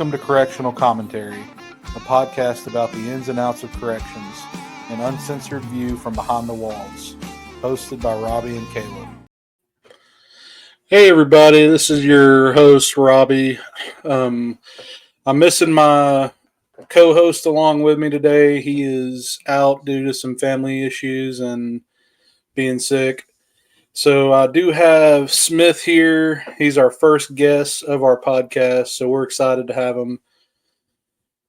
Welcome to Correctional Commentary, a podcast about the ins and outs of corrections, an uncensored view from behind the walls, hosted by Robby and Caleb. Hey everybody, this is your host Robby. I'm missing my co-host along with me today. He is out due to some family issues and being sick. So I do have Smith here. He's our first guest of our podcast, so we're excited to have him.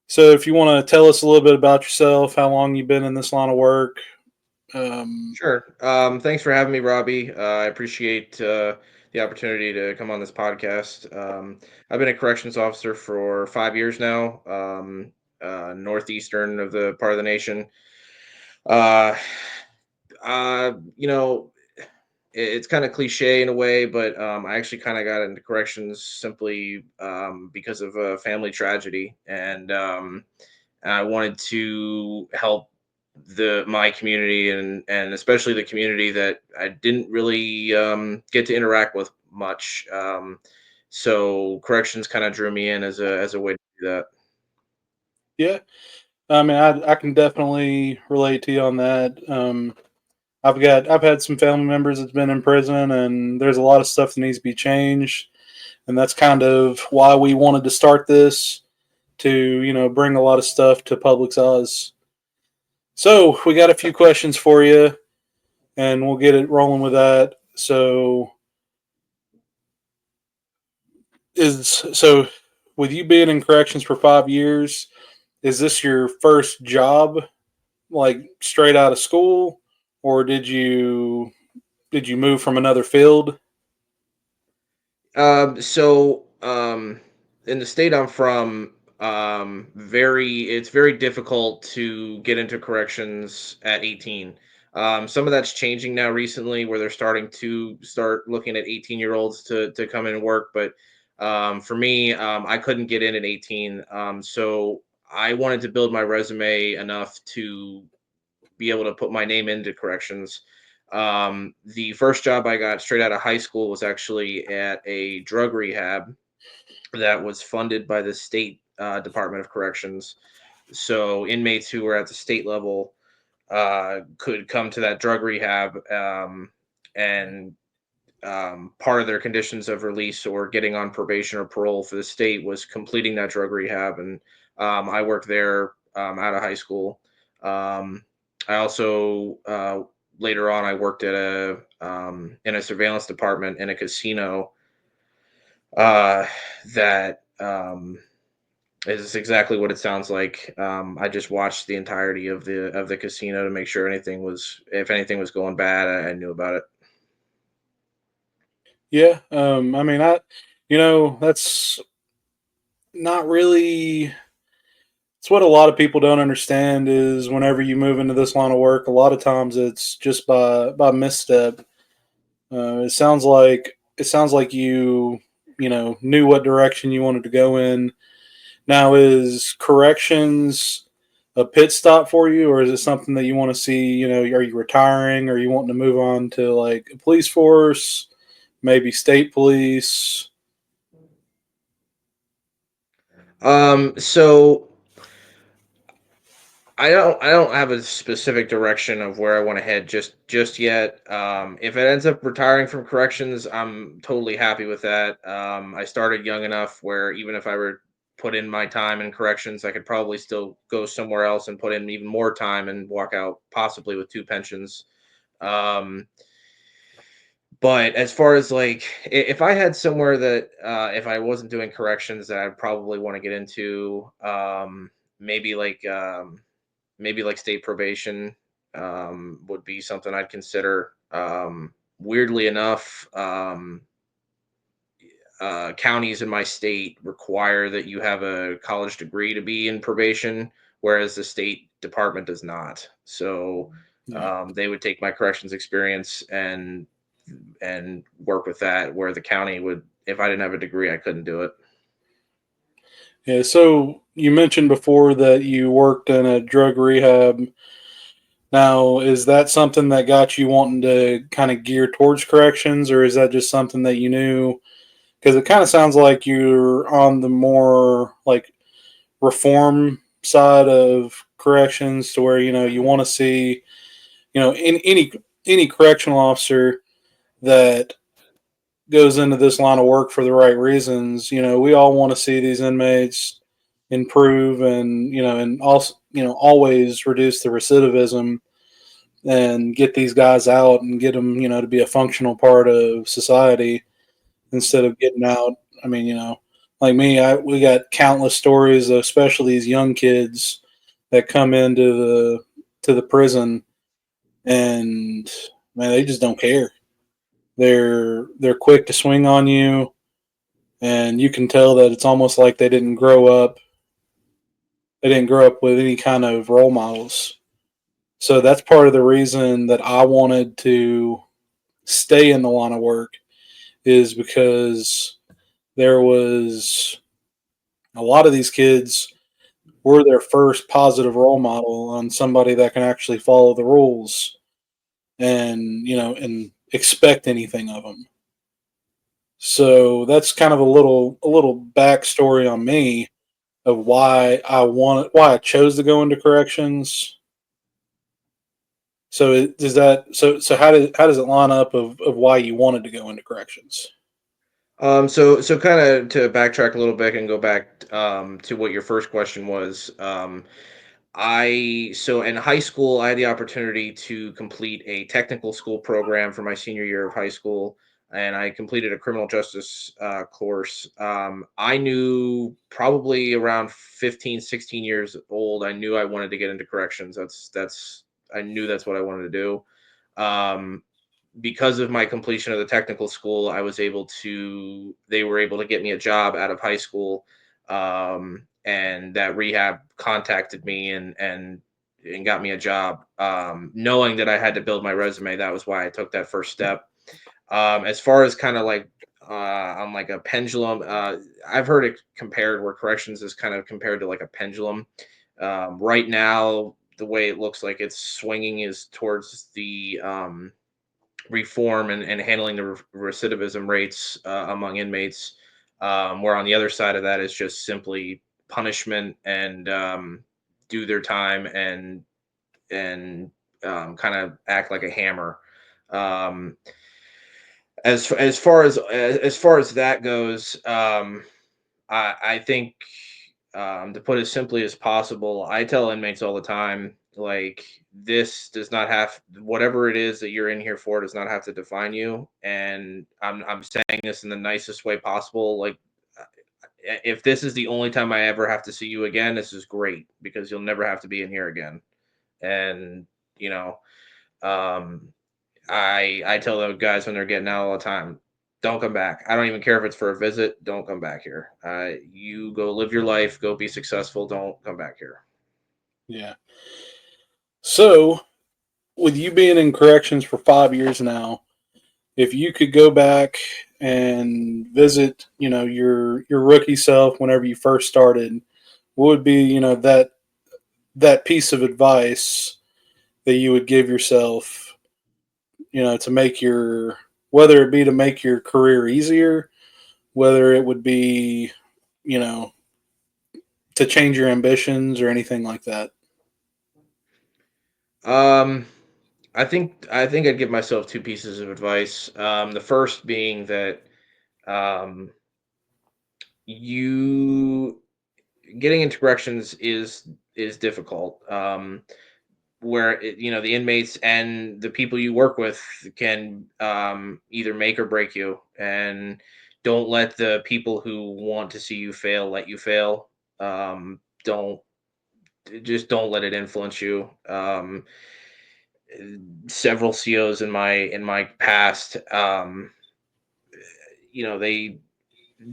So if you want to tell us a little bit about yourself, how long you've been in this line of work. Sure. Thanks for having me, Robby. I appreciate the opportunity to come on this podcast. I've been a corrections officer for 5 years now, northeastern of the part of the nation. Uh, uh, you know, it's kind of cliche in a way, but I actually kind of got into corrections simply because of a family tragedy, and I wanted to help my community and especially the community that I didn't really get to interact with much. So corrections kind of drew me in as a way to do that. Yeah, I mean, I can definitely relate to you on that. I've had some family members that's been in prison, and there's a lot of stuff that needs to be changed, and that's kind of why we wanted to start this to bring a lot of stuff to public's eyes. So we got a few questions for you, and we'll get it rolling with that. So with you being in corrections for 5 years, is this your first job, like straight out of school, or did you move from another field? So in the state I'm from, it's very difficult to get into corrections at 18. Some of that's changing now recently, where they're starting to start looking at 18-year-olds to come in and work. But for me, I couldn't get in at 18. So I wanted to build my resume enough to be able to put my name into corrections. The first job I got straight out of high school was actually at a drug rehab that was funded by the state Department of Corrections. So inmates who were at the state level could come to that drug rehab, and part of their conditions of release or getting on probation or parole for the state was completing that drug rehab. And I worked there out of high school. Um, I also later on I worked at a in a surveillance department in a casino uh, that is exactly what it sounds like. I just watched the entirety of the casino to make sure if anything was going bad, I knew about it. Yeah, I mean, that's not really. It's what a lot of people don't understand is whenever you move into this line of work, a lot of times it's just by misstep. It sounds like you knew what direction you wanted to go in. Now, is corrections a pit stop for you, or is it something that you want to see? Are you retiring, or you wanting to move on to like a police force, maybe state police? So I don't have a specific direction of where I want to head just yet. If it ends up retiring from corrections, I'm totally happy with that. I started young enough where even if I were put in my time in corrections, I could probably still go somewhere else and put in even more time and walk out possibly with two pensions. Um, but as far as like, if I had somewhere that if I wasn't doing corrections that I'd probably want to get into, maybe like maybe like state probation would be something I'd consider. Weirdly enough, counties in my state require that you have a college degree to be in probation, whereas the state department does not. So Yeah. they would take my corrections experience and work with that, where the county would, if I didn't have a degree, I couldn't do it. Yeah. So you mentioned before that you worked in a drug rehab. Now, is that something that got you wanting to kind of gear towards corrections, or is that just something that you knew Because it kind of sounds like you're on the more like reform side of corrections, to where you want to see in any correctional officer that goes into this line of work for the right reasons. We all want to see these inmates improve, and and also always reduce the recidivism and get these guys out and get them to be a functional part of society instead of getting out. I mean, like me, we got countless stories, especially these young kids that come into the prison, and man, they just don't care. They're quick to swing on you, and you can tell that it's almost like they didn't grow up. They didn't grow up with any kind of role models. So that's part of the reason that I wanted to stay in the line of work, is because there was a lot of these kids were their first positive role model on somebody that can actually follow the rules and and expect anything of them. So that's kind of a little backstory on me of why I chose to go into corrections. So does that so how does it line up of why you wanted to go into corrections? So kind of to backtrack a little bit and go back to what your first question was. So in high school, I had the opportunity to complete a technical school program for my senior year of high school, and I completed a criminal justice course. I knew probably around 15, 16 years old, I knew I wanted to get into corrections. I knew that's what I wanted to do. Um, because of my completion of the technical school, they were able to get me a job out of high school. And that rehab contacted me and got me a job. Knowing that I had to build my resume, that was why I took that first step. As far as kind of like on like a pendulum, I've heard it compared where corrections is kind of compared to like a pendulum. Right now, the way it looks like it's swinging is towards the reform and handling the recidivism rates among inmates. Where on the other side of that is just simply punishment and do their time and kind of act like a hammer. Um, as far as that goes, I think to put it as simply as possible, I tell inmates all the time, like this does not have whatever it is that you're in here for does not have to define you. And I'm saying this in the nicest way possible. Like if this is the only time I ever have to see you again, this is great because you'll never have to be in here again. And you know, um, I tell those guys when they're getting out all the time, don't come back. I don't even care if it's for a visit. Don't come back here. You go live your life. Go be successful. Don't come back here. Yeah. So with you being in corrections for 5 years now, if you could go back and visit, your rookie self whenever you first started, what would be, that piece of advice that you would give yourself, to make your whether it be to make your career easier, whether it would be, you know, to change your ambitions or anything like that. Um, I think I'd give myself two pieces of advice. The first being that um, you getting into corrections is difficult. Where the inmates and the people you work with can either make or break you, and don't let the people who want to see you fail let you fail. Don't Just don't let it influence you. Several COs in my past, they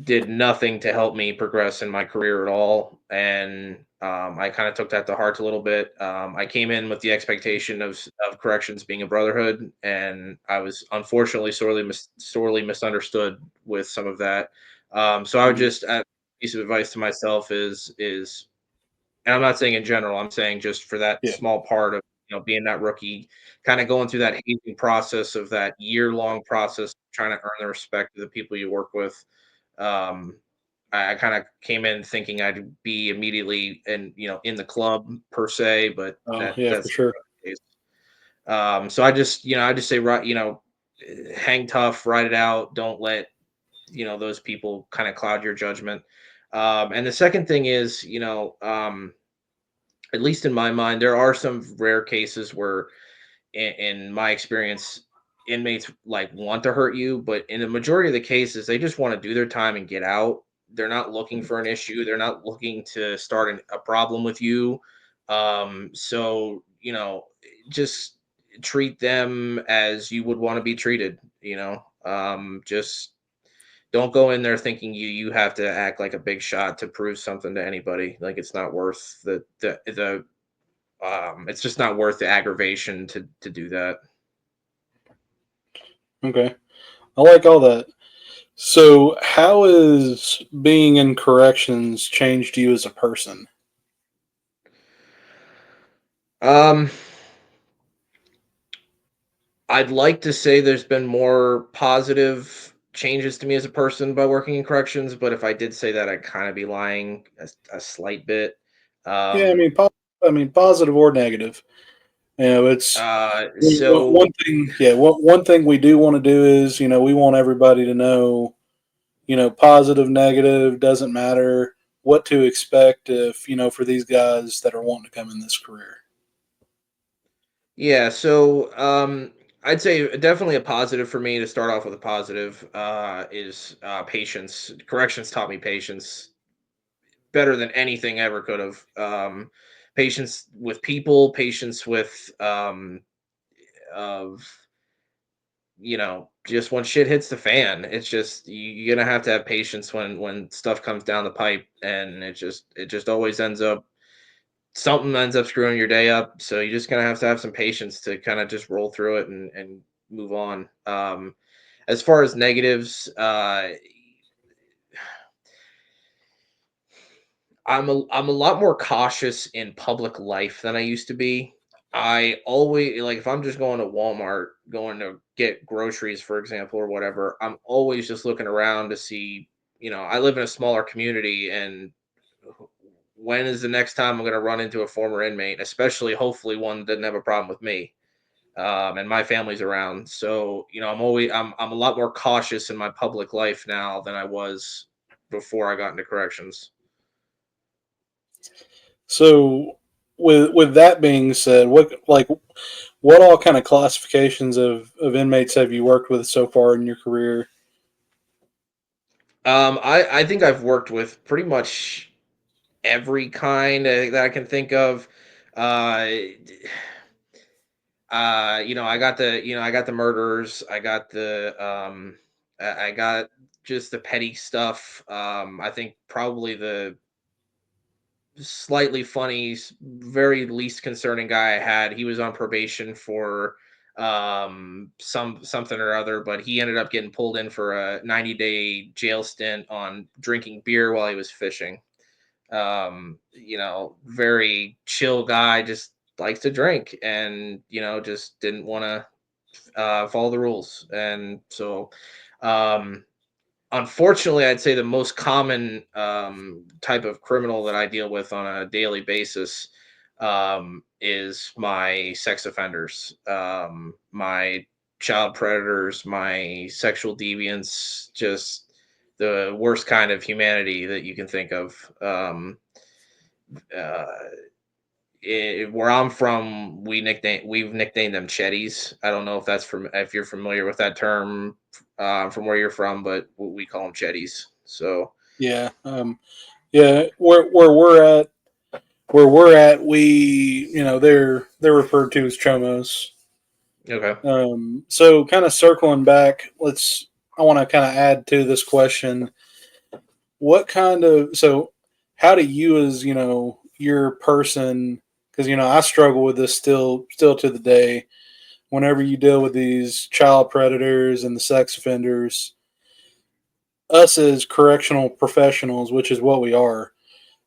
did nothing to help me progress in my career at all. And I kind of took that to heart a little bit. I came in with the expectation of corrections being a brotherhood, and I was unfortunately sorely misunderstood with some of that. So I would Mhm. just piece of advice to myself is, and I'm not saying in general, I'm saying just for that Yeah. small part of being that rookie, kind of going through that hazing process of that year long process, trying to earn the respect of the people you work with. I kind of came in thinking I'd be immediately in the club per se, but Oh, yeah, for that's sure. not the case. So I just say, right, hang tough, ride it out. Don't let those people kind of cloud your judgment. And the second thing is, at least in my mind, there are some rare cases where, in my experience, inmates like want to hurt you, but in the majority of the cases, they just want to do their time and get out. They're not looking for an issue. They're not looking to start a problem with you. So just treat them as you would want to be treated. Just don't go in there thinking you have to act like a big shot to prove something to anybody. Like it's not worth the it's just not worth the aggravation to do that. Okay. I like all that. So, how has being in corrections changed you as a person? Um, I'd like to say there's been more positive changes to me as a person by working in corrections, but if I did say that, I'd kind of be lying a slight bit. Yeah, Um, I mean, positive or negative. It's so one thing. Yeah, one thing we do want to do is, we want everybody to know, positive, negative doesn't matter. What to expect if for these guys that are wanting to come in this career. yeah, so I'd say definitely a positive for me to start off with a positive is patience. Corrections taught me patience better than anything ever could have. Patience with people, patience with of just when shit hits the fan. It's just you're gonna have to have patience when stuff comes down the pipe, and it just always ends up something ends up screwing your day up. So you're just gonna have to have some patience to kind of just roll through it and move on. As far as negatives, I'm a lot more cautious in public life than I used to be. I always like if I'm just going to Walmart, going to get groceries, for example, or whatever, I'm always just looking around to see, I live in a smaller community, and when is the next time I'm going to run into a former inmate, especially hopefully one that doesn't have a problem with me, and my family's around. So, I'm a lot more cautious in my public life now than I was before I got into corrections. So, with that being said, what all kind of classifications of inmates have you worked with so far in your career? I think I've worked with pretty much every kind that I can think of. Uh, I got the murderers. I got I got just the petty stuff. I think probably the slightly funny, very least concerning guy I had. He was on probation for something or other, but he ended up getting pulled in for a 90-day jail stint on drinking beer while he was fishing. Very chill guy, just likes to drink, and just didn't want to follow the rules. And so um unfortunately, I'd say the most common type of criminal that I deal with on a daily basis is my sex offenders, my child predators, my sexual deviants, just the worst kind of humanity that you can think of. Uh, where I'm from, we've nicknamed them Chetties. I don't know if you're familiar with that term from where you're from, but we call them Chetties. So Yeah, yeah. Where we're at, they're referred to as chomos. okay. So kind of circling back, I want to kind of add to this question. How do you, as your person, because I struggle with this still to the day. Whenever you deal with these child predators and the sex offenders, us as correctional professionals, which is what we are,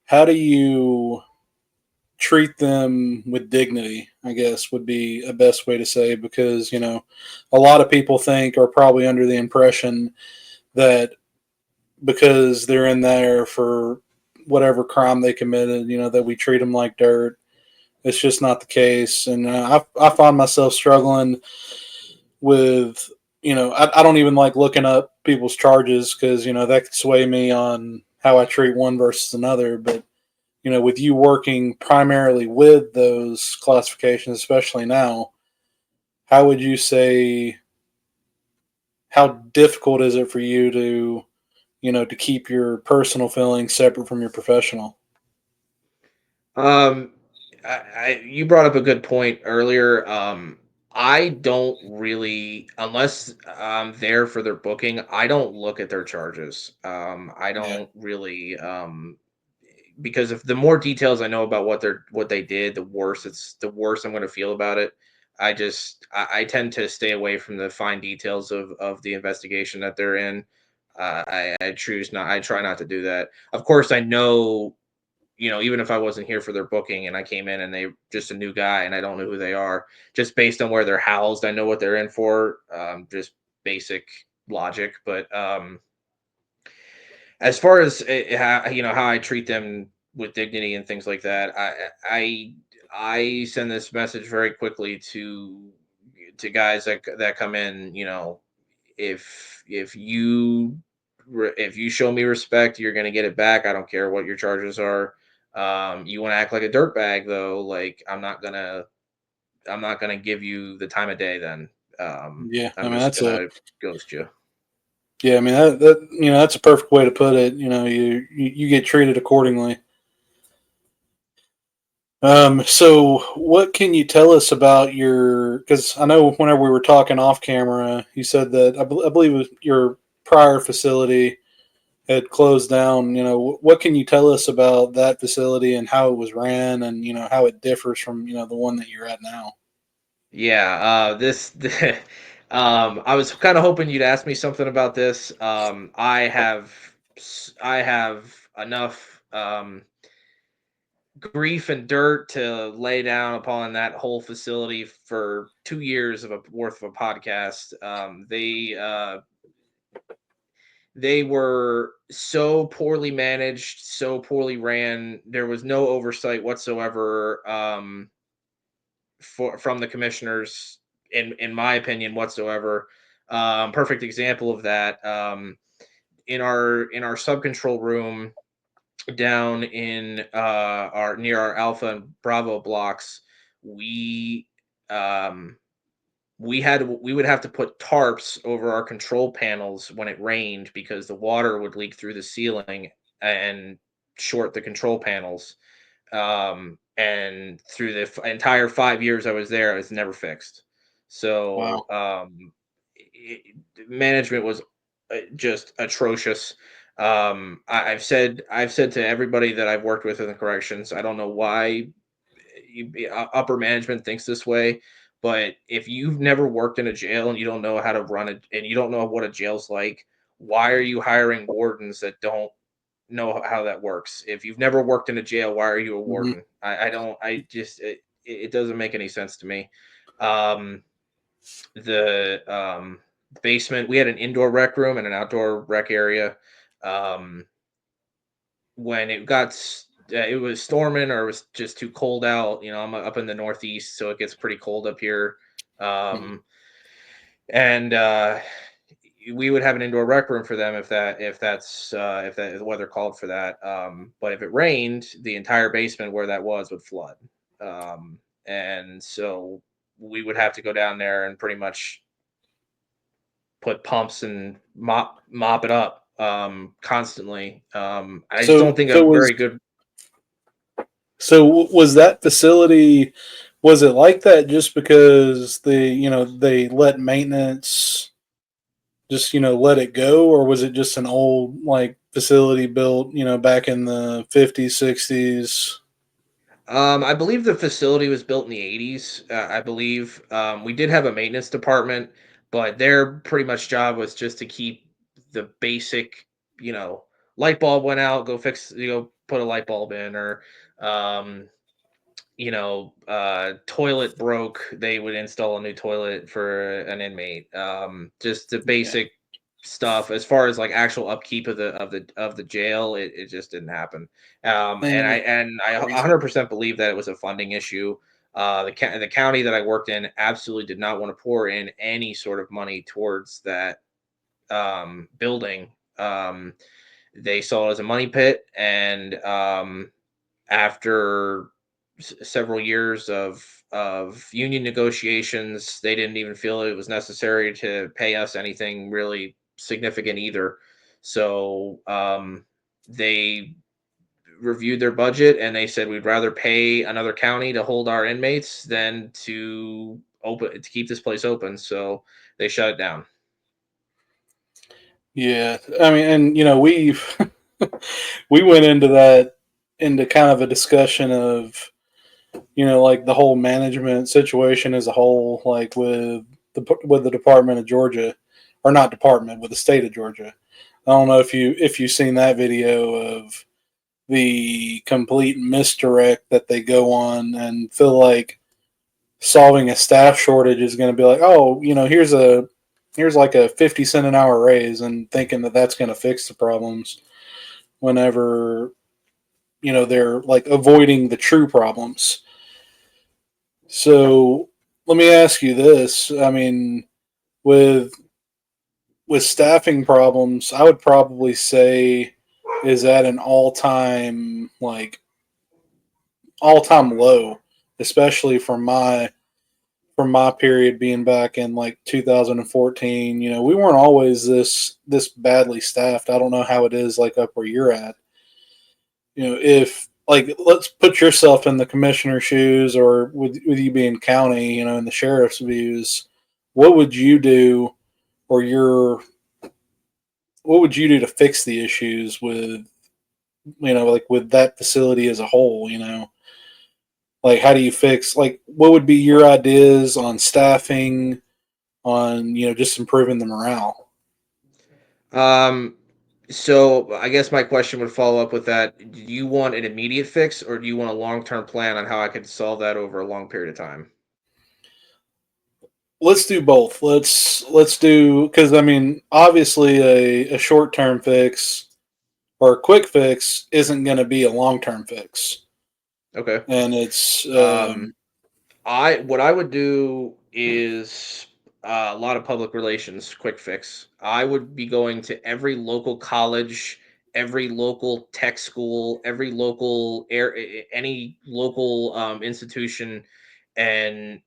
how do you treat them with dignity? I guess would be a best way to say, because a lot of people think, are probably under the impression that because they're in there for whatever crime they committed, that we treat them like dirt. It's just not the case. And I find myself struggling with, I don't even like looking up people's charges because, that could sway me on how I treat one versus another. But, with you working primarily with those classifications, especially now, how would you say, how difficult is it for you to, to keep your personal feelings separate from your professional? Um, you brought up a good point earlier. I don't really, unless I'm there for their booking, I don't look at their charges. I Yeah. don't really, because if the more details I know about what they did, the worse I'm going to feel about it. I tend to stay away from the fine details of the investigation that they're in. I try not to do that. Of course, I know, even if I wasn't here for their booking and I came in and they just a new guy and I don't know who they are, just based on where they're housed, I know what they're in for. Just basic logic. But as far as how I treat them with dignity and things like that, I send this message very quickly to guys that come in. If you show me respect, you're gonna get it back. I don't care what your charges are. You want to act like a dirtbag though, like I'm not gonna give you the time of day then. Yeah. I I'm mean, just that's a, gonna ghost you. yeah, I mean, that's a perfect way to put it. You get treated accordingly. So what can you tell us about your? Because I know whenever we were talking off camera, you said that I believe it was your prior facility had closed down. What can you tell us about that facility and how it was ran, and how it differs from the one that you're at now? Yeah, I was kind of hoping you'd ask me something about this. I have enough grief and dirt to lay down upon that whole facility for 2 years of a worth of a podcast. They were so poorly managed, so poorly ran. There was no oversight whatsoever. From the commissioners, in my opinion, whatsoever. Perfect example of that. In our sub control room down in our near our Alpha and Bravo blocks, we um, we would have to put tarps over our control panels when it rained because the water would leak through the ceiling and short the control panels. And through the entire 5 years I was there, it was never fixed. So Wow. management was just atrocious. I've said to everybody that I've worked with in the corrections, I don't know why upper management thinks this way, but if you've never worked in a jail and you don't know how to run it and you don't know what a jail's like, why are you hiring wardens that don't know how that works? If you've never worked in a jail, why are you a Hmm. warden? I don't. I just it doesn't make any sense to me. Um, the basement, we had an indoor rec room and an outdoor rec area. Um, when it was storming or it was just too cold out. I'm up in the Northeast, so it gets pretty cold up here. Um, and we would have an indoor rec room for them if that the weather called for that. But if it rained, the entire basement where that was would flood. And so we would have to go down there and pretty much put pumps and mop it up constantly. I just don't So think so a was very good. so was that facility? Was it like that just because they let maintenance just let it go, or was it just an old like facility built back in the 50s 60s? I believe the facility was built in the 80s. I believe we did have a maintenance department, but their pretty much job was just to keep the basic, you know, light bulb went out, go fix, put a light bulb in, or um, toilet broke, they would install a new toilet for an inmate. Just the Yeah. basic. stuff as far as like actual upkeep of the jail. It just didn't happen. And And I crazy. 100% believe that it was a funding issue. The county that I worked in absolutely did not want to pour in any sort of money towards that building. They saw it as a money pit, and after several years of union negotiations, they didn't even feel it was necessary to pay us anything really significant either. So they reviewed their budget and they said we'd rather pay another county to hold our inmates than to keep this place open. So they shut it down. Yeah, I mean, and we've we went into that into kind of a discussion of like the whole management situation as a whole, like with the Department of Georgia, or not department, with the state of Georgia. I don't know if you've seen that video of the complete misdirect that they go on and feel like solving a staff shortage is going to be like, oh, here's like a 50 cent an hour raise, and thinking that that's going to fix the problems whenever they're like avoiding the true problems. So let me ask you this. I mean, with staffing problems, I would probably say is at an all time low, especially from my period being back in like 2014. We weren't always this badly staffed. I don't know how it is like up where you're at. If like let's put yourself in the commissioner's shoes, or with you being county, in the sheriff's views, what would you do, or what would you do to fix the issues with like with that facility as a whole? Like how do you fix, like what would be your ideas on staffing, on just improving the morale? Um, so I guess my question would follow up with that. Do you want an immediate fix or do you want a long-term plan on how I could solve that over a long period of time? Let's do both. Let's do, because I mean, obviously a short-term fix or a quick fix isn't going to be a long-term fix, Okay. and it's Um, I what I would do is a lot of public relations, quick fix. I would be going to every local college, every local tech school, every local any local institution, and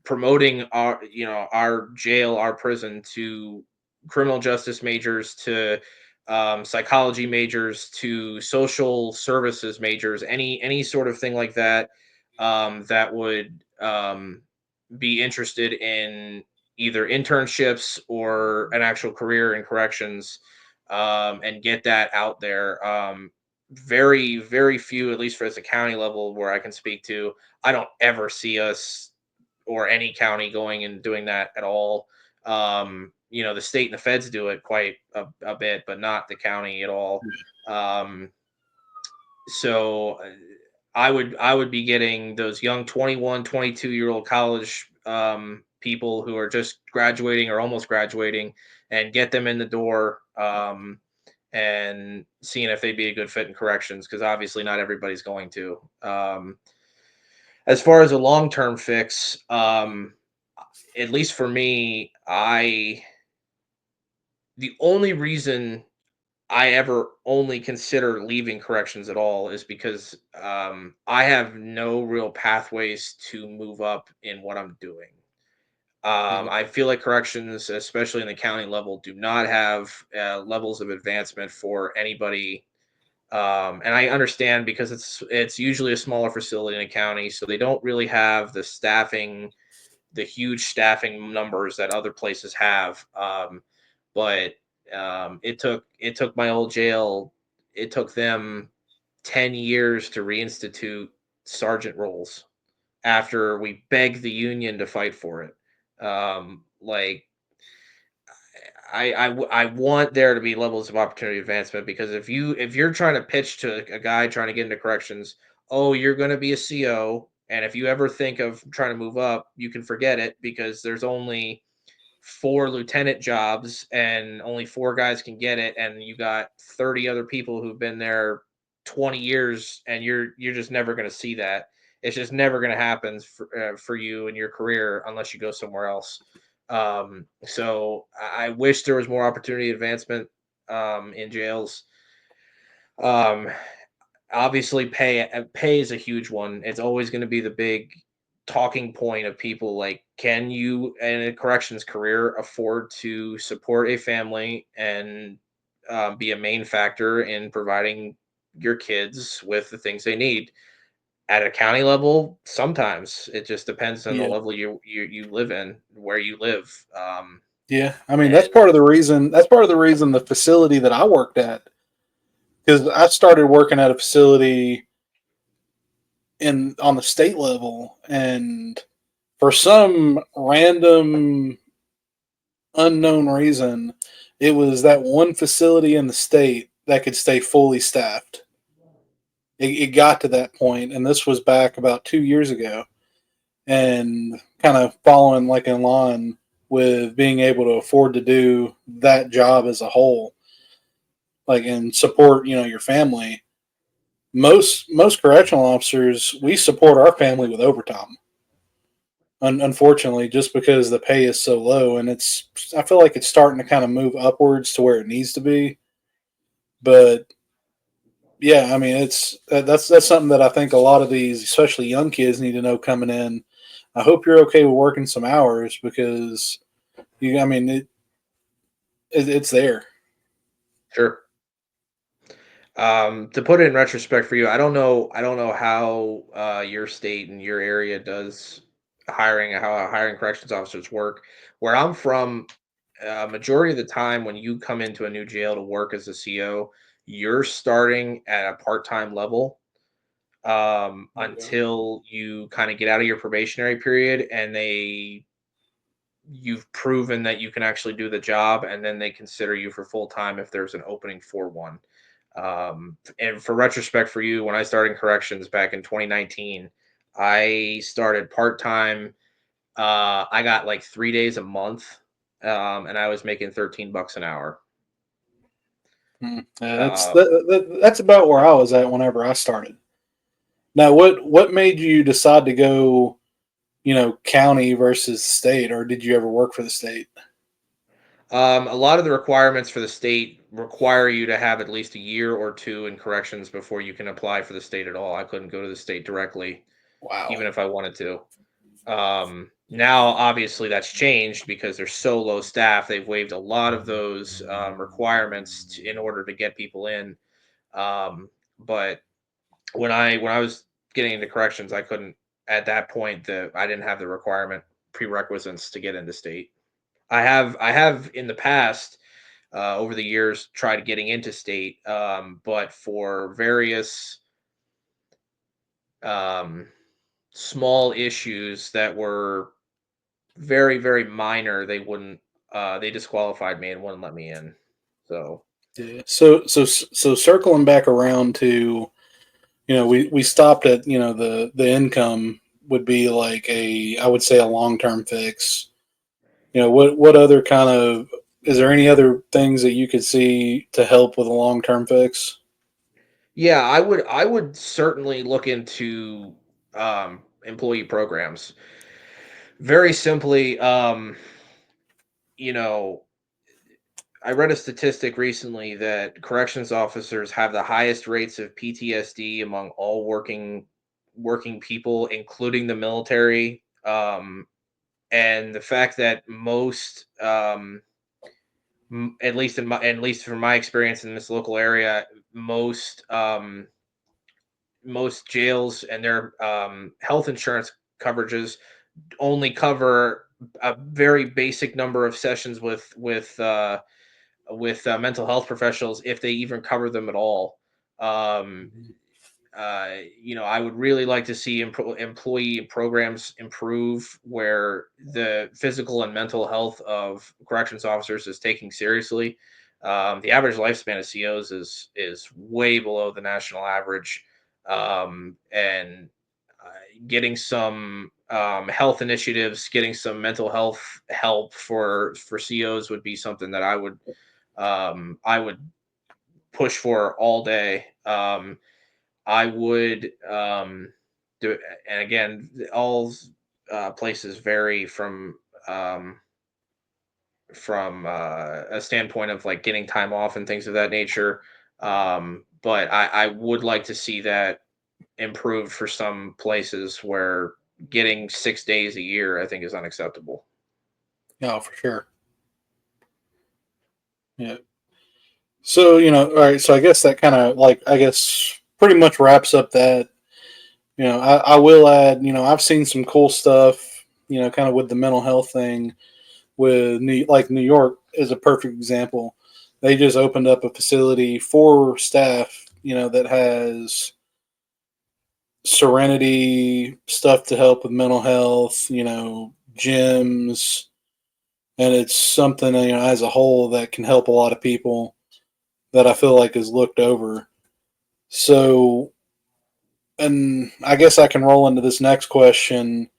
promoting our jail, our prison to criminal justice majors, to psychology majors, to social services majors, any sort of thing like that, that would be interested in either internships or an actual career in corrections, and get that out there. Very, very few, at least for the county level where I can speak to, I don't ever see us or any county going and doing that at all. The state and the feds do it quite a bit, but not the county at all. Um, so I would be getting those young 21, 22-year-old college people who are just graduating or almost graduating, and get them in the door, and seeing if they'd be a good fit in corrections, because obviously not everybody's going to. As far as a long-term fix, at least for me, I the only reason I ever only consider leaving corrections at all is because I have no real pathways to move up in what I'm doing. yeah, I feel like corrections, especially in the county level, do not have levels of advancement for anybody. And I understand because it's usually a smaller facility in a county, so they don't really have the huge staffing numbers that other places have. But it took my old jail. It took them 10 years to reinstitute sergeant roles after we begged the union to fight for it. Like I want there to be levels of opportunity advancement, because if you're trying to pitch to a guy trying to get into corrections, oh, you're going to be a CO, and if you ever think of trying to move up, you can forget it, because there's only 4 lieutenant jobs and only 4 guys can get it, and you got 30 other people who've been there 20 years, and you're just never going to see that. It's just never going to happen for you in your career unless you go somewhere else. So I wish there was more opportunity advancement in jails. Um, Obviously, pay is a huge one. It's always going to be the big talking point of people. Like, can you in a corrections career afford to support a family and be a main factor in providing your kids with the things they need? At a county level, sometimes it just depends on the Yeah. level you live in, where you live. Yeah. I mean, And that's part of the reason. That's part of the reason the facility that I worked at, because I started working at a facility in on the state level, and for some random unknown reason, it was that one facility in the state that could stay fully staffed. It got to that point, and this was back about 2 years ago, and kind of following like in line with being able to afford to do that job as a whole, like and support your family. Most correctional officers, we support our family with overtime. Unfortunately, just because the pay is so low, and I feel like it's starting to kind of move upwards to where it needs to be. But yeah, I mean, that's something that I think a lot of these, especially young kids, need to know coming in. I hope you're okay with working some hours because I mean, it's there. sure. To put it in retrospect for you, I don't know how your state and your area does hiring, how hiring corrections officers work. Where I'm from, majority of the time when you come into a new jail to work as a CO, you're starting at a part-time level Okay. until you kind of get out of your probationary period, and you've proven that you can actually do the job, and then they consider you for full time if there's an opening for one. And for retrospect for you, when I started in corrections back in 2019, I started part time. I got like 3 days a month, and I was making $13 an hour. Um, That's about where I was at whenever I started. Now, what made you decide to go, county versus state, or did you ever work for the state? a lot of the requirements for the state require you to have at least a year or two in corrections before you can apply for the state at all. I couldn't go to the state directly, Wow. even if I wanted to. Now, obviously, that's changed because they're so low staff. They've waived a lot of those requirements in order to get people in. But when I was getting into corrections, I couldn't at that point. I didn't have the requirement prerequisites to get into state. I have in the past over the years tried getting into state, but for various um, small issues that were very, very minor, they disqualified me and wouldn't let me in. So Yeah. So circling back around to, we stopped at, the income would be like I would say a long term fix. What other kind of is there any other things that you could see to help with a long term fix? yeah, I would certainly look into employee programs. Very simply, you know, I read a statistic recently that corrections officers have the highest rates of PTSD among all working people, including the military. And the fact that most at least from my experience in this local area, most most jails and their health insurance coverages only cover a very basic number of sessions with mental health professionals, if they even cover them at all. Um, I would really like to see employee programs improve where the physical and mental health of corrections officers is taken seriously. The average lifespan of COs is way below the national average, and getting some health initiatives, getting some mental health help for COs would be something that I would push for all day. I would do it, and again, all places vary um, from a standpoint of like getting time off and things of that nature. But I would like to see that improved for some places where getting 6 days a year I think is unacceptable. Yeah, for sure. Yeah. So, all right. So I guess that kind of I guess pretty much wraps up that. I will add, I've seen some cool stuff, kind of with the mental health thing with New York is a perfect example. They just opened up a facility for staff, that has serenity stuff to help with mental health, gyms, and it's something, as a whole that can help a lot of people that I feel like is looked over. So, and I guess I can roll into this next question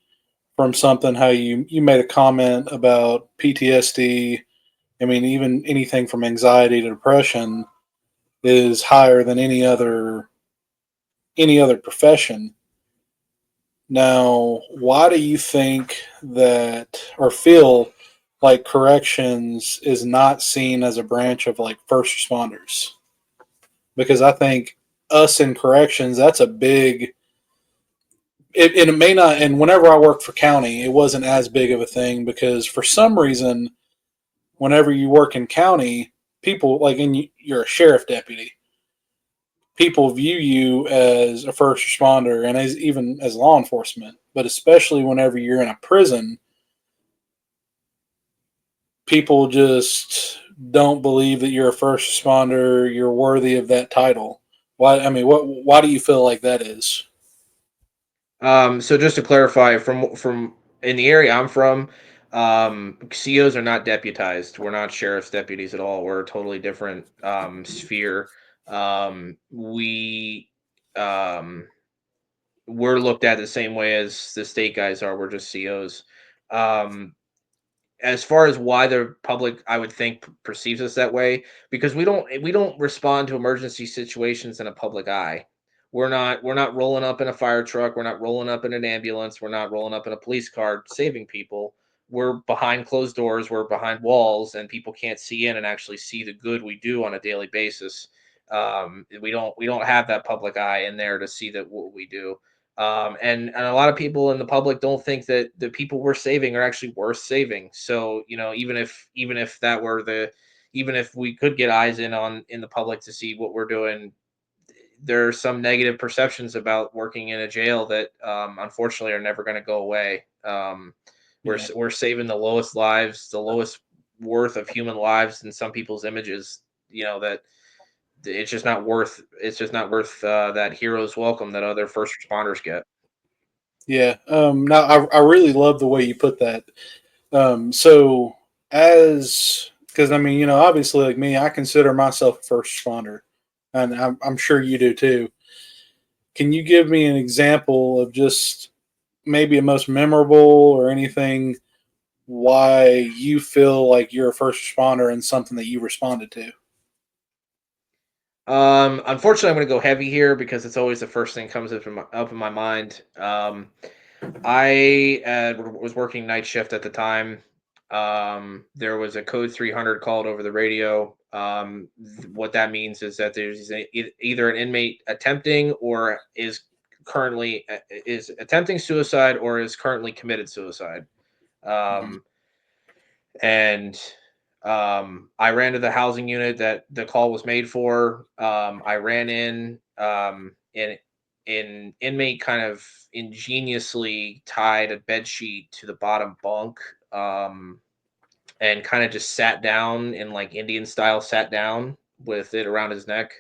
from something how you made a comment about PTSD. I mean, even anything from anxiety to depression is higher than any other profession. Now, why do you think that or feel like corrections is not seen as a branch of like first responders? Because I think us in corrections, that's a big it may not, and whenever I worked for county, it wasn't as big of a thing because for some reason, whenever you work in county, people like, and you're a sheriff deputy, people view you as a first responder and as even as law enforcement. But especially whenever you're in a prison, people just don't believe that you're a first responder. You're worthy of that title. Why? I mean, what? Why do you feel like that is? So just to clarify, from in the area I'm from, COs are not deputized. We're not sheriff's deputies at all. We're a totally different sphere. We um, we're looked at the same way as the state guys are. We're just COs. Um, as far as why the public, I would think, perceives us that way, because we don't respond to emergency situations in a public eye. We're not rolling up in a fire truck, we're not rolling up in an ambulance, we're not rolling up in a police car saving people. We're behind closed doors, we're behind walls, and people can't see in and actually see the good we do on a daily basis. We don't have that public eye in there to see that what we do. And a lot of people in the public don't think that the people we're saving are actually worth saving. So even if that were the even if we could get eyes in the public to see what we're doing, there are some negative perceptions about working in a jail that unfortunately are never going to go away. Yeah, We're saving the lowest lives, the lowest worth of human lives in some people's images. That it's just not worth that hero's welcome that other first responders get. yeah. Now I really love the way you put that. So as because I mean, obviously, like me, I consider myself a first responder, and I'm sure you do too. Can you give me an example of just maybe a most memorable or anything why you feel like you're a first responder and something that you responded to? Unfortunately, I'm going to go heavy here because it's always the first thing comes up in my mind. I was working night shift at the time. There was a code 300 called over the radio. What that means is that either an inmate attempting or is attempting suicide or is currently committed suicide. Mhm. Um, and I ran to the housing unit that the call was made for. I ran in, and an inmate kind of ingeniously tied a bed sheet to the bottom bunk, and kind of just sat down in like Indian style, sat down with it around his neck.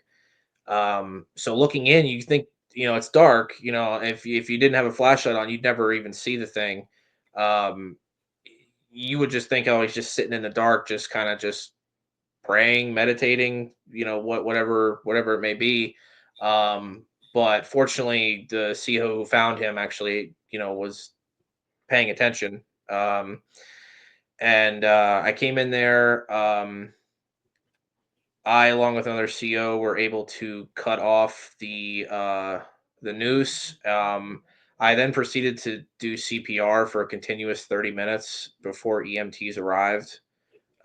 So looking in, you think, it's dark. If you didn't have a flashlight on, you'd never even see the thing. Um, you would just think, oh, he's just sitting in the dark, just kind of just praying, meditating, whatever it may be. Um, but fortunately, the CO who found him actually, was paying attention. And I came in there. I, along with another CO, were able to cut off the noose. I then proceeded to do CPR for a continuous 30 minutes before EMTs arrived.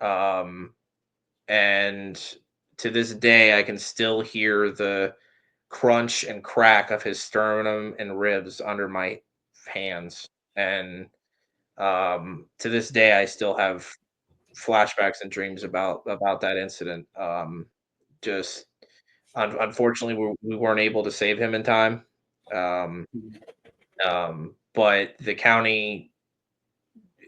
Um, and to this day, I can still hear the crunch and crack of his sternum and ribs under my hands. And to this day, I still have flashbacks and dreams about that incident. Just unfortunately, we weren't able to save him in time. Um, but the county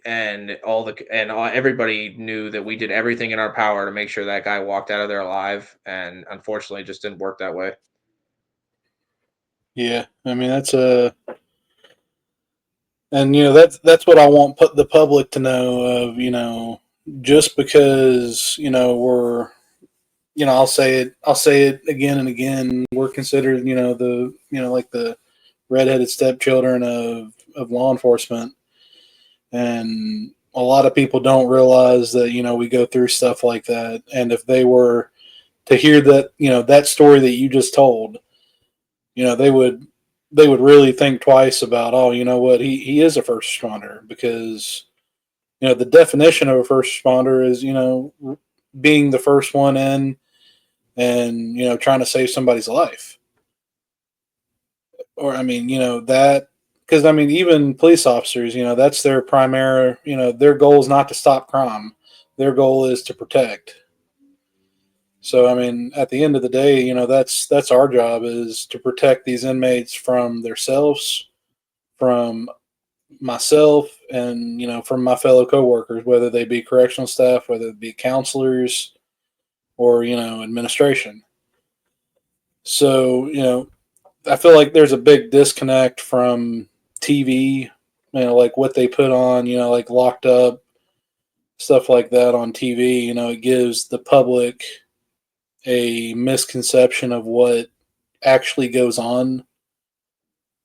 and everybody knew that we did everything in our power to make sure that guy walked out of there alive, and unfortunately, it just didn't work that way. Yeah, I mean that's a, and that's what I want put the public to know of. Just because we're, I'll say it again and again. We're considered the like the redheaded stepchildren of law enforcement, and a lot of people don't realize that we go through stuff like that. And if they were to hear that that story that you just told, they would really think twice about, oh, you know what, he is a first responder, because the definition of a first responder is being the first one in, and trying to save somebody's life. Or I mean that, because I mean even police officers, that's their primary, their goal is not to stop crime, their goal is to protect. So I mean, at the end of the day, that's our job, is to protect these inmates from themselves, from myself, and from my fellow coworkers, whether they be correctional staff, whether it be counselors, or administration. So I feel like there's a big disconnect from TV, like what they put on, like Locked Up, stuff like that on TV. It gives the public a misconception of what actually goes on.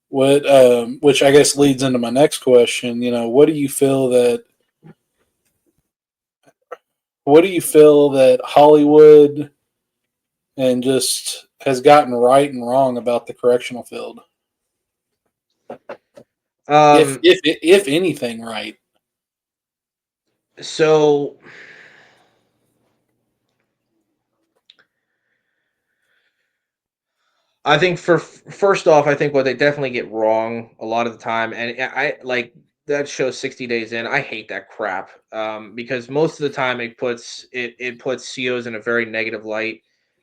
Which I guess leads into my next question. What do you feel that Hollywood and just has gotten right and wrong about the correctional field? If Um, if if anything, right? so I think first off, I think what they definitely get wrong a lot of the time, and I like that show 60 Days In. I hate that crap, because most of the time it puts COs in a very negative light.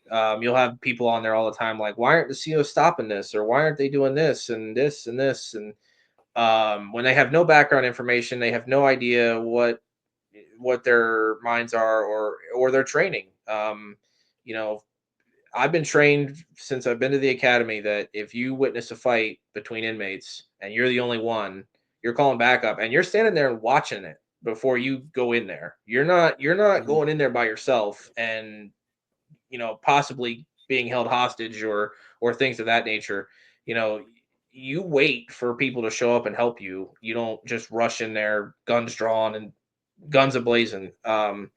You'll have people on there all the time like, why aren't the COs stopping this, or why aren't they doing this and this and this, and when they have no background information, they have no idea what their minds are, or their training. You know, I've been trained since I've been to the academy that if you witness a fight between inmates and you're the only one, you're calling backup and you're standing there and watching it before you go in there. You're not Mhm. going in there by yourself and possibly being held hostage or things of that nature. You know, you wait for people to show up and help you. You don't just rush in there, guns drawn and guns ablazing. I,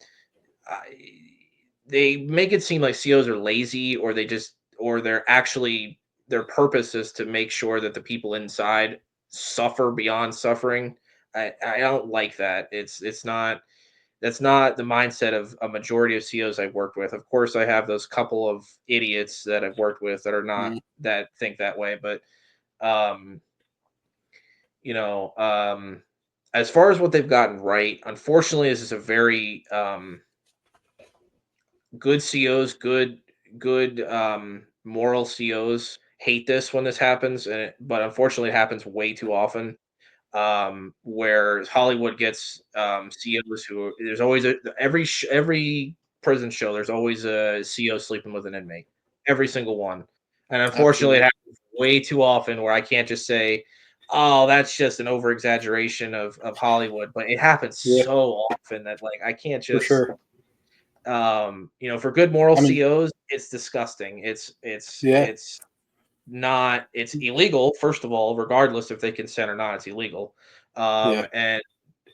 they make it seem like COs are lazy, or they're actually, their purpose is to make sure that the people inside suffer beyond suffering. I don't like that. It's not That's not the mindset of a majority of COs I've worked with. Of course, I have those couple of idiots that I've worked with that are not, Mhm. that think that way, but um, you know, as far as what they've gotten right, unfortunately, this is a very good COs, good moral COs hate this when this happens, but unfortunately, it happens way too often. Where Hollywood gets COs who, there's always every prison show, there's always a CO sleeping with an inmate, every single one, and unfortunately, it Absolutely. happens way too often where I can't just say, "Oh, that's just an over exaggeration of Hollywood," but it happens Yeah, so often that like I can't for just sure. for good moral I mean, COs, it's disgusting. yeah, It's illegal, first of all, regardless if they consent or not, it's illegal. Yeah. And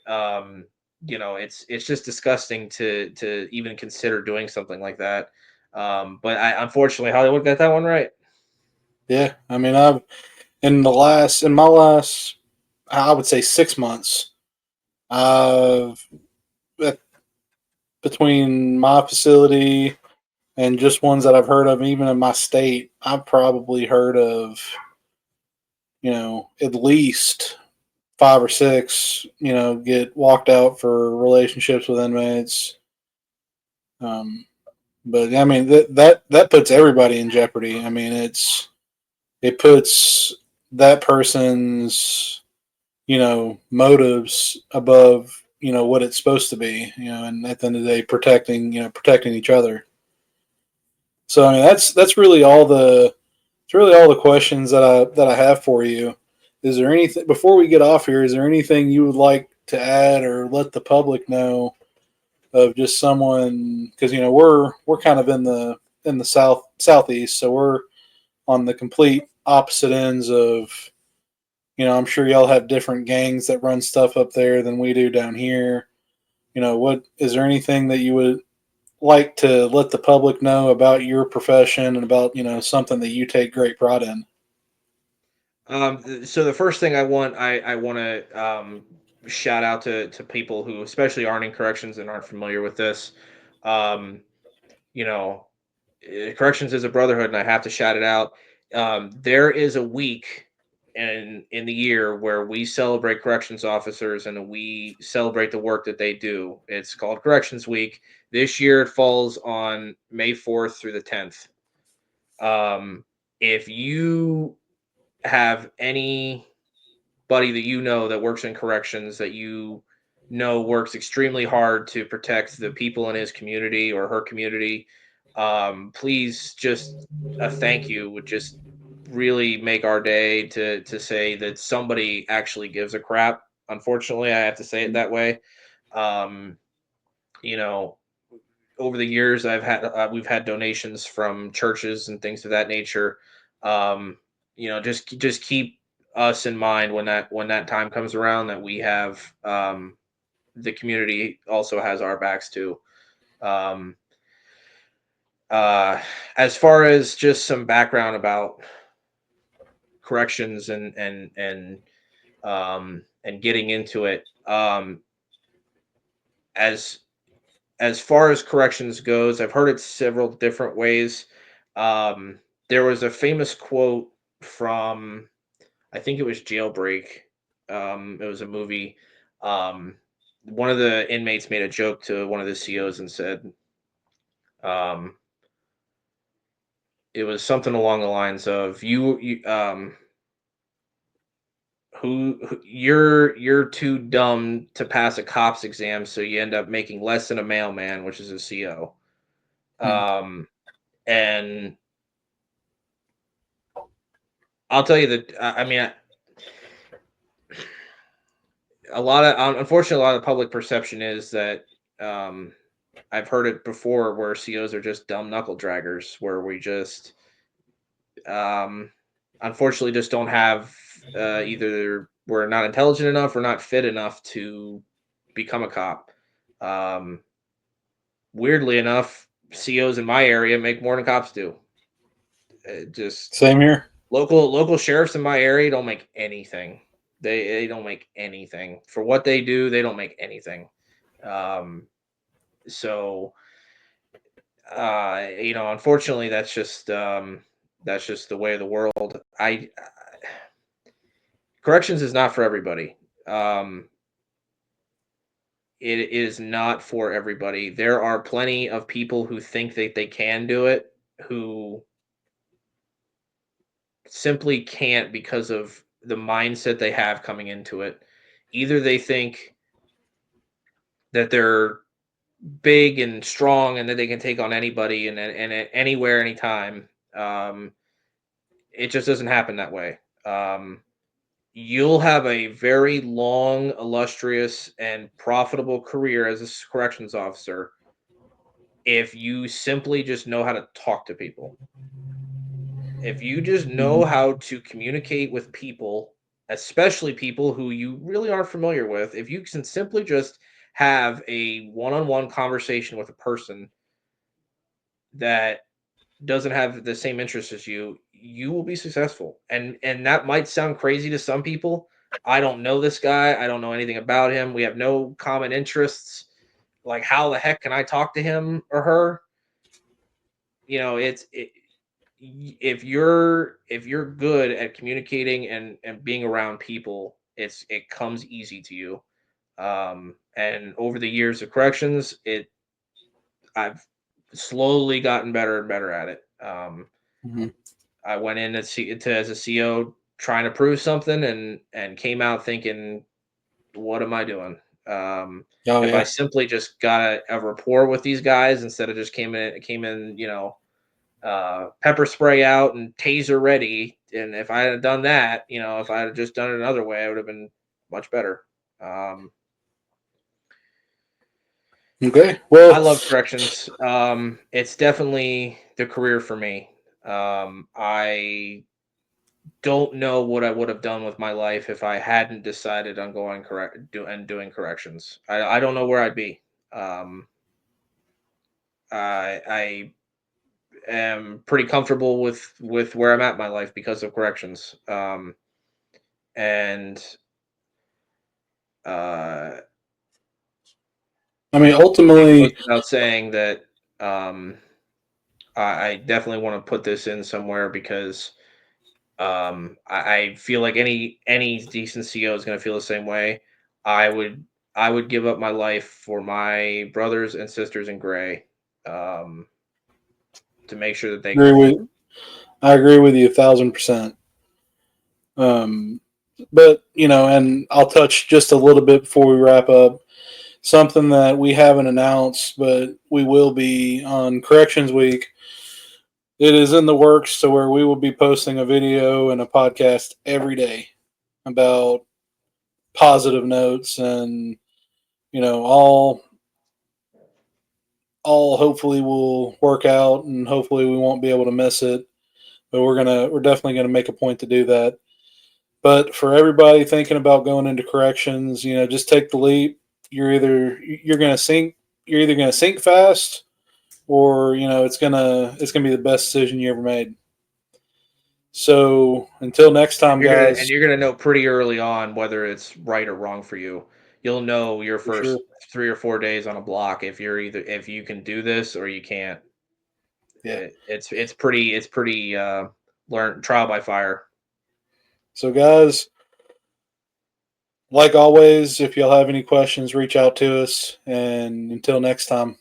um, it's just disgusting to even consider doing something like that. But I unfortunately Hollywood got that one right. Yeah. I mean, in my last, I would say 6 months, I've, uh, between my facility and just ones that I've heard of, even in my state, I've probably heard of, at least five or six, get walked out for relationships with inmates. Um, but I mean, that puts everybody in jeopardy. I mean, it puts that person's, motives above, what it's supposed to be, and at the end of the day, protecting each other. So I mean, that's really all the it's really all the questions that I have for you. Is there anything before we get off here? Is there anything you would like to add or let the public know of just someone? Because we're kind of in the southeast, so we're on the complete opposite ends of. I'm sure y'all have different gangs that run stuff up there than we do down here. What is there anything that you would like to let the public know about your profession and about something that you take great pride in? So the first thing I want to shout out to people who especially aren't in corrections and aren't familiar with this. Um, you know, corrections is a brotherhood, and I have to shout it out. There is a week in the year where we celebrate corrections officers and we celebrate the work that they do. It's called Corrections Week. This year it falls on May 4th through the 10th. If you have anybody that you know that works in corrections that you know works extremely hard to protect the people in his community or her community, please just a thank you would just really make our day to say that somebody actually gives a crap. Unfortunately, I have to say it that way. Um, you know, over the years we've had donations from churches and things of that nature. um just keep us in mind when that time comes around that we have the community also has our backs too. um uh as far as just some background about corrections and getting into it, as as far as corrections goes, I've heard it several different ways. Um, there was a famous quote from, I think it was Jailbreak. It was a movie. Um, One of the inmates made a joke to one of the COs and said, um, it was something along the lines of, you're too dumb to pass a cops exam, so you end up making less than a mailman, which is a CO." Hmm. Um, and I'll tell you that I mean, a lot of unfortunately, a lot of public perception is that um, I've heard it before where COs are just dumb knuckle draggers, where we just um, unfortunately just don't have either we're not intelligent enough or not fit enough to become a cop. Um, Weirdly enough, COs in my area make more than cops do. Just Same here. local sheriffs in my area don't make anything. They don't make anything for what they do. They don't make anything. Um, so unfortunately, that's just the way of the world. I Corrections is not for everybody. It is not for everybody. There are plenty of people who think that they can do it, who simply can't because of the mindset they have coming into it. Either they think that they're big and strong and that they can take on anybody and anywhere, anytime. Um, it just doesn't happen that way. You'll have a very long, illustrious, and profitable career as a corrections officer if you simply just know how to talk to people. If you just know Hmm. how to communicate with people especially people who you really aren't familiar with, if you can simply just have a one-on-one conversation with a person that doesn't have the same interests as you, you will be successful. And that might sound crazy to some people. I don't know this guy. I don't know anything about him. We have no common interests. Like, how the heck can I talk to him or her? If you're good at communicating and being around people, it comes easy to you. And over the years of corrections, I've slowly gotten better and better at it. Mm-hmm. I went in as a CO trying to prove something, and came out thinking, what am I doing? Oh If I yeah. simply just got a rapport with these guys instead of just came in, pepper spray out and taser ready. And if I had done that, if I had just done it another way, I would have been much better. Um, Okay. I Well, love corrections. It's definitely the career for me. I don't know what I would have done with my life if I hadn't decided on doing corrections. I don't know where I'd be. Um, I am pretty comfortable with where I'm at in my life because of corrections. And uh, I mean, it goes ultimately, without saying that um, I definitely want to put this in somewhere because I feel like any decent CEO is going to feel the same way. I would I would give up my life for my brothers and sisters in gray, um, to make sure that they agree get through. with I agree with you 1,000%. Um, but and I'll touch just a little bit before we wrap up. Something that we haven't announced, but we will be on Corrections Week. It is in the works to where we will be posting a video and a podcast every day about positive notes, and all hopefully will work out, and hopefully we won't be able to miss it. But we're definitely gonna make a point to do that. But for everybody thinking about going into corrections, just take the leap. You're gonna sink. You're either gonna sink fast, or it's gonna be the best decision you ever made. So until next And time, you're gonna and guys, you're gonna know pretty early on whether it's right or wrong for you. You'll know your for sure. first 3 or 4 days on a block if you can do this or you can't. Yeah. It's pretty learn trial by fire. So guys, like always, if y'all have any questions, reach out to us. And until next time.